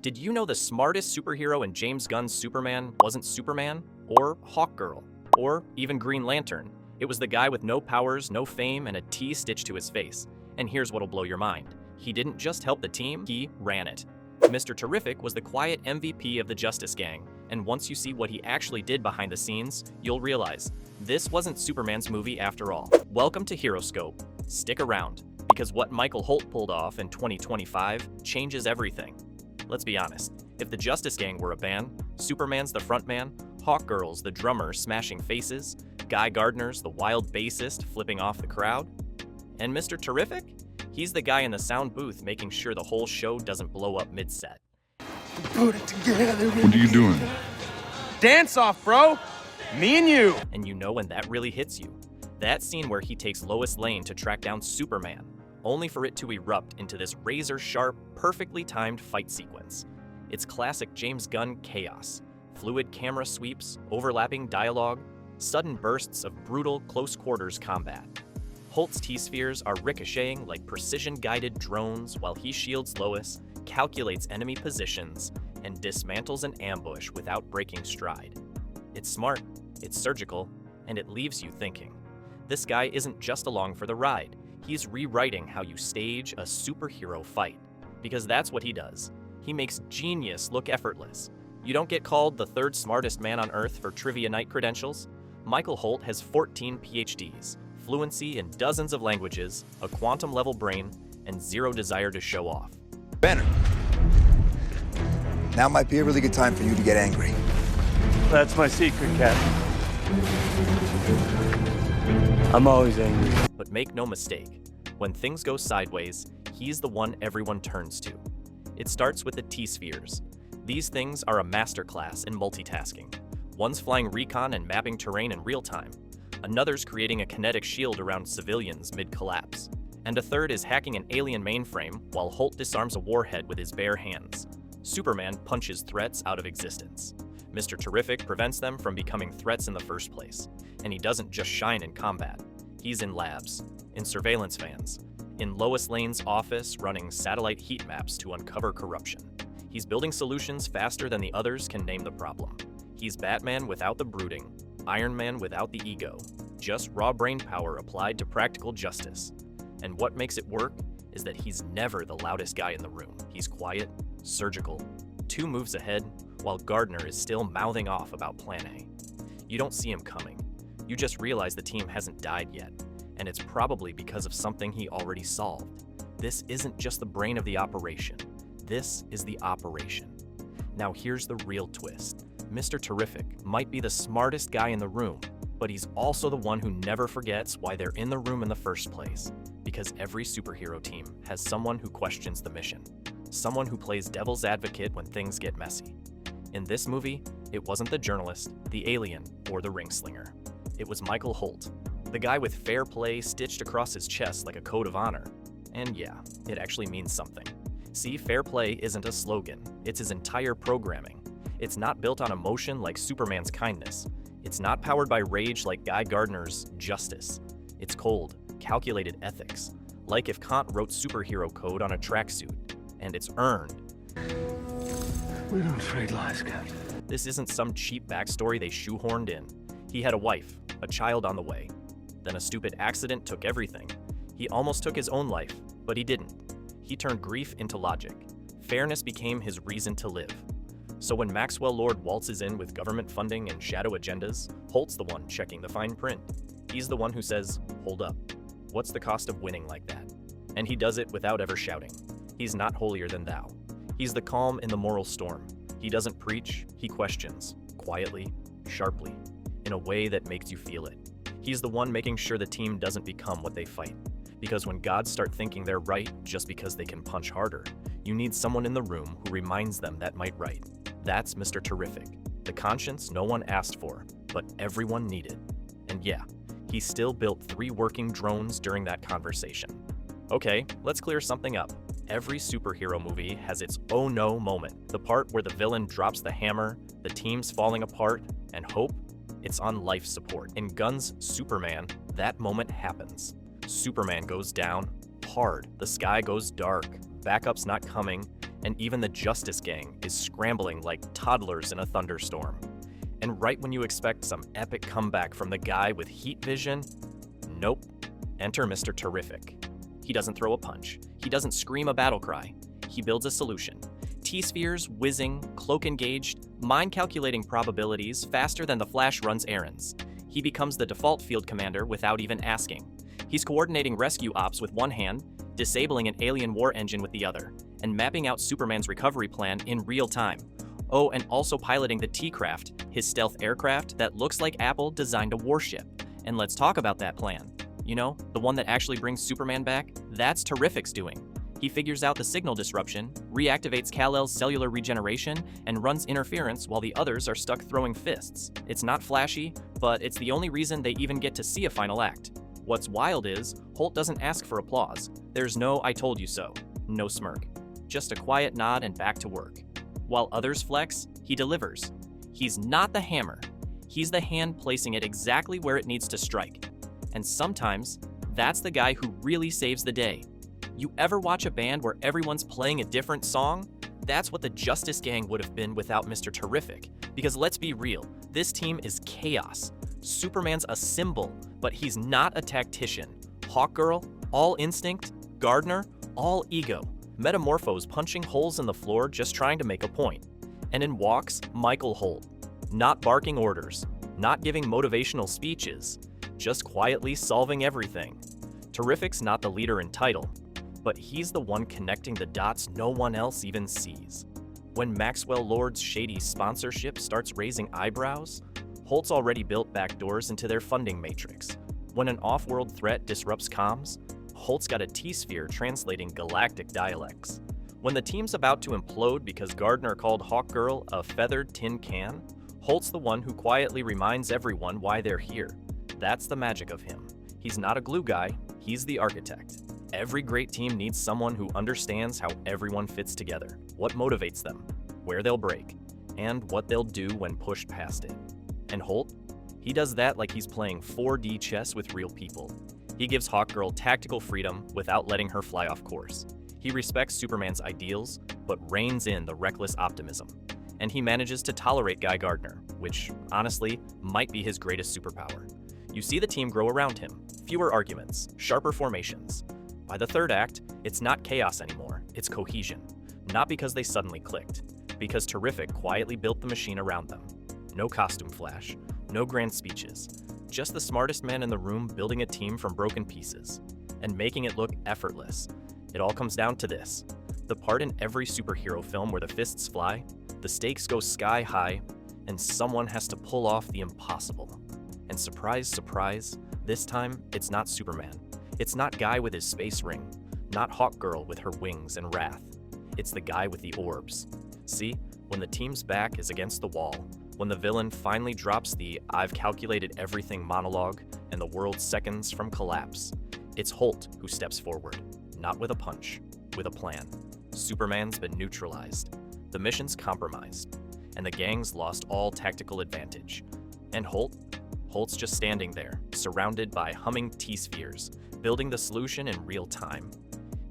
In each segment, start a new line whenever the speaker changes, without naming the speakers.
Did you know the smartest superhero in James Gunn's Superman wasn't Superman, or Hawkgirl, or even Green Lantern? It was the guy with no powers, no fame, and a T stitched to his face. And here's what'll blow your mind. He didn't just help the team, he ran it. Mr. Terrific was the quiet MVP of the Justice Gang, and once you see what he actually did behind the scenes, you'll realize this wasn't Superman's movie after all. Welcome to Heroscope. Stick around, because what Michael Holt pulled off in 2025 changes everything. Let's be honest, if the Justice Gang were a band, Superman's the frontman, Hawkgirl's the drummer smashing faces, Guy Gardner's the wild bassist flipping off the crowd, and Mr. Terrific? He's the guy in the sound booth making sure the whole show doesn't blow up mid-set.
Put it together.
What are you doing?
Dance off, bro. Me and you.
And you know when that really hits you. That scene where he takes Lois Lane to track down Superman, only for it to erupt into this razor-sharp, perfectly timed fight sequence. It's classic James Gunn chaos. Fluid camera sweeps, overlapping dialogue, sudden bursts of brutal close-quarters combat. Holt's T-spheres are ricocheting like precision-guided drones while he shields Lois, calculates enemy positions, and dismantles an ambush without breaking stride. It's smart, it's surgical, and it leaves you thinking. This guy isn't just along for the ride. He's rewriting how you stage a superhero fight. Because that's what he does. He makes genius look effortless. You don't get called the third smartest man on Earth for trivia night credentials. Michael Holt has 14 PhDs, fluency in dozens of languages, a quantum-level brain, and zero desire to show off.
Banner. Now might be a really good time for you to get angry.
That's my secret, Captain. I'm always angry.
But make no mistake, when things go sideways, he's the one everyone turns to. It starts with the T-spheres. These things are a masterclass in multitasking. One's flying recon and mapping terrain in real time. Another's creating a kinetic shield around civilians mid-collapse. And a third is hacking an alien mainframe while Holt disarms a warhead with his bare hands. Superman punches threats out of existence. Mr. Terrific prevents them from becoming threats in the first place. And he doesn't just shine in combat. He's in labs, in surveillance vans, in Lois Lane's office running satellite heat maps to uncover corruption. He's building solutions faster than the others can name the problem. He's Batman without the brooding, Iron Man without the ego, just raw brain power applied to practical justice. And what makes it work is that he's never the loudest guy in the room. He's quiet, surgical, 2 moves ahead, while Gardner is still mouthing off about Plan A. You don't see him coming. You just realize the team hasn't died yet, and it's probably because of something he already solved. This isn't just the brain of the operation. This is the operation. Now here's the real twist. Mr. Terrific might be the smartest guy in the room, but he's also the one who never forgets why they're in the room in the first place. Because every superhero team has someone who questions the mission. Someone who plays devil's advocate when things get messy. In this movie, it wasn't the journalist, the alien, or the ring slinger. It was Michael Holt, the guy with fair play stitched across his chest like a code of honor. And yeah, it actually means something. See, fair play isn't a slogan, it's his entire programming. It's not built on emotion like Superman's kindness. It's not powered by rage like Guy Gardner's justice. It's cold, calculated ethics, like if Kant wrote superhero code on a tracksuit. And it's earned.
We don't trade lies, Captain.
This isn't some cheap backstory they shoehorned in. He had a wife, a child on the way. Then a stupid accident took everything. He almost took his own life, but he didn't. He turned grief into logic. Fairness became his reason to live. So when Maxwell Lord waltzes in with government funding and shadow agendas, Holt's the one checking the fine print. He's the one who says, hold up, what's the cost of winning like that? And he does it without ever shouting. He's not holier than thou. He's the calm in the moral storm. He doesn't preach, he questions, quietly, sharply, in a way that makes you feel it. He's the one making sure the team doesn't become what they fight. Because when gods start thinking they're right just because they can punch harder, you need someone in the room who reminds them that might right. That's Mr. Terrific, the conscience no one asked for, but everyone needed. And yeah, he still built 3 working drones during that conversation. Okay, let's clear something up. Every superhero movie has its oh no moment, the part where the villain drops the hammer, the team's falling apart, and hope, it's on life support. In Gunn's Superman, that moment happens. Superman goes down hard, the sky goes dark, backup's not coming, and even the Justice Gang is scrambling like toddlers in a thunderstorm. And right when you expect some epic comeback from the guy with heat vision, nope, enter Mr. Terrific. He doesn't throw a punch. He doesn't scream a battle cry. He builds a solution. T-spheres whizzing, cloak engaged, mind calculating probabilities faster than the Flash runs errands. He becomes the default field commander without even asking. He's coordinating rescue ops with one hand, disabling an alien war engine with the other, and mapping out Superman's recovery plan in real time. Oh, and also piloting the T-Craft, his stealth aircraft that looks like Apple designed a warship. And let's talk about that plan. You know, the one that actually brings Superman back? That's Terrific's doing. He figures out the signal disruption, reactivates Kal-El's cellular regeneration, and runs interference while the others are stuck throwing fists. It's not flashy, but it's the only reason they even get to see a final act. What's wild is, Holt doesn't ask for applause. There's no "I told you so," no smirk. Just a quiet nod and back to work. While others flex, he delivers. He's not the hammer. He's the hand placing it exactly where it needs to strike. And sometimes, that's the guy who really saves the day. You ever watch a band where everyone's playing a different song? That's what the Justice Gang would have been without Mr. Terrific. Because let's be real, this team is chaos. Superman's a symbol, but he's not a tactician. Hawkgirl, all instinct. Gardner, all ego. Metamorphose punching holes in the floor just trying to make a point. And in walks, Michael Holt. Not barking orders, not giving motivational speeches, just quietly solving everything. Terrific's not the leader in title, but he's the one connecting the dots no one else even sees. When Maxwell Lord's shady sponsorship starts raising eyebrows, Holt's already built backdoors into their funding matrix. When an off-world threat disrupts comms, Holt's got a T-sphere translating galactic dialects. When the team's about to implode because Gardner called Hawkgirl a feathered tin can, Holt's the one who quietly reminds everyone why they're here. That's the magic of him. He's not a glue guy, he's the architect. Every great team needs someone who understands how everyone fits together, what motivates them, where they'll break, and what they'll do when pushed past it. And Holt? He does that like he's playing 4D chess with real people. He gives Hawkgirl tactical freedom without letting her fly off course. He respects Superman's ideals, but reins in the reckless optimism. And he manages to tolerate Guy Gardner, which, honestly, might be his greatest superpower. You see the team grow around him, fewer arguments, sharper formations. By the third act, it's not chaos anymore, it's cohesion. Not because they suddenly clicked, because Terrific quietly built the machine around them. No costume flash, no grand speeches, just the smartest man in the room building a team from broken pieces, and making it look effortless. It all comes down to this: the part in every superhero film where the fists fly, the stakes go sky high, and someone has to pull off the impossible. And surprise, surprise, this time it's not Superman. It's not Guy with his space ring, not Hawkgirl with her wings and wrath. It's the guy with the orbs. See, when the team's back is against the wall, when the villain finally drops the "I've calculated everything" monologue and the world seconds from collapse, it's Holt who steps forward, not with a punch, with a plan. Superman's been neutralized, the mission's compromised, and the gang's lost all tactical advantage. And Holt's just standing there, surrounded by humming T-spheres, building the solution in real time.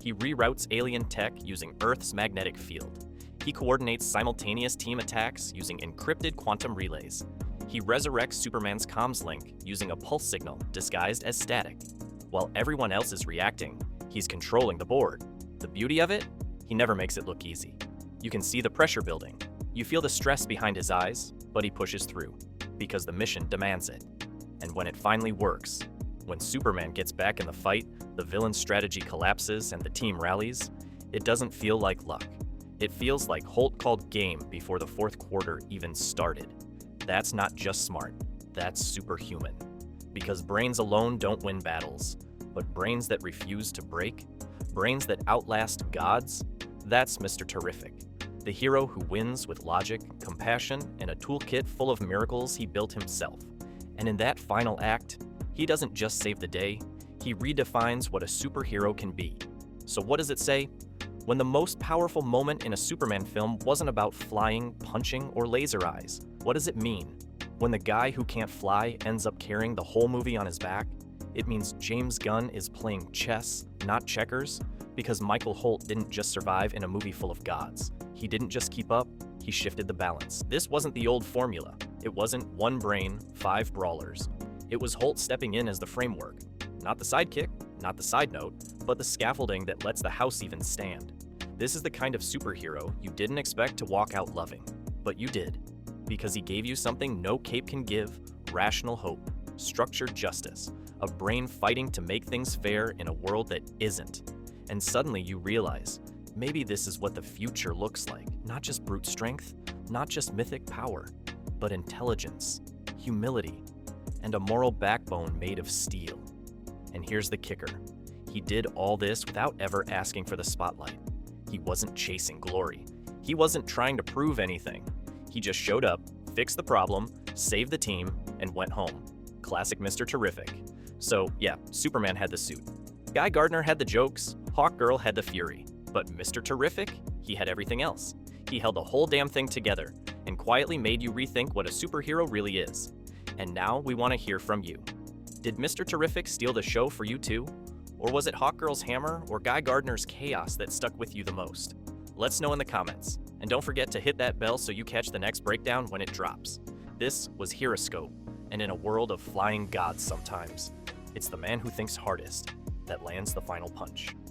He reroutes alien tech using Earth's magnetic field. He coordinates simultaneous team attacks using encrypted quantum relays. He resurrects Superman's comms link using a pulse signal disguised as static. While everyone else is reacting, he's controlling the board. The beauty of it? He never makes it look easy. You can see the pressure building. You feel the stress behind his eyes, but he pushes through, because the mission demands it. And when it finally works, when Superman gets back in the fight, the villain's strategy collapses and the team rallies, it doesn't feel like luck. It feels like Holt called game before the fourth quarter even started. That's not just smart, that's superhuman. Because brains alone don't win battles, but brains that refuse to break, brains that outlast gods, that's Mr. Terrific. The hero who wins with logic, compassion, and a toolkit full of miracles he built himself. And in that final act, he doesn't just save the day, he redefines what a superhero can be. So what does it say? When the most powerful moment in a Superman film wasn't about flying, punching, or laser eyes, what does it mean? When the guy who can't fly ends up carrying the whole movie on his back, it means James Gunn is playing chess, not checkers, Because Michael Holt didn't just survive in a movie full of gods. He didn't just keep up, he shifted the balance. This wasn't the old formula. It wasn't one brain, 5 brawlers. It was Holt stepping in as the framework. Not the sidekick, not the side note, but the scaffolding that lets the house even stand. This is the kind of superhero you didn't expect to walk out loving, but you did. Because he gave you something no cape can give: rational hope, structured justice, a brain fighting to make things fair in a world that isn't. And suddenly you realize, maybe this is what the future looks like. Not just brute strength, not just mythic power, but intelligence, humility, and a moral backbone made of steel. And here's the kicker. He did all this without ever asking for the spotlight. He wasn't chasing glory. He wasn't trying to prove anything. He just showed up, fixed the problem, saved the team, and went home. Classic Mr. Terrific. So yeah, Superman had the suit. Guy Gardner had the jokes, Hawkgirl had the fury. But Mr. Terrific, he had everything else. He held the whole damn thing together and quietly made you rethink what a superhero really is. And now we want to hear from you. Did Mr. Terrific steal the show for you too? Or was it Hawkgirl's hammer or Guy Gardner's chaos that stuck with you the most? Let's know in the comments. And don't forget to hit that bell so you catch the next breakdown when it drops. This was Heroescope, and in a world of flying gods sometimes, it's the man who thinks hardest that lands the final punch.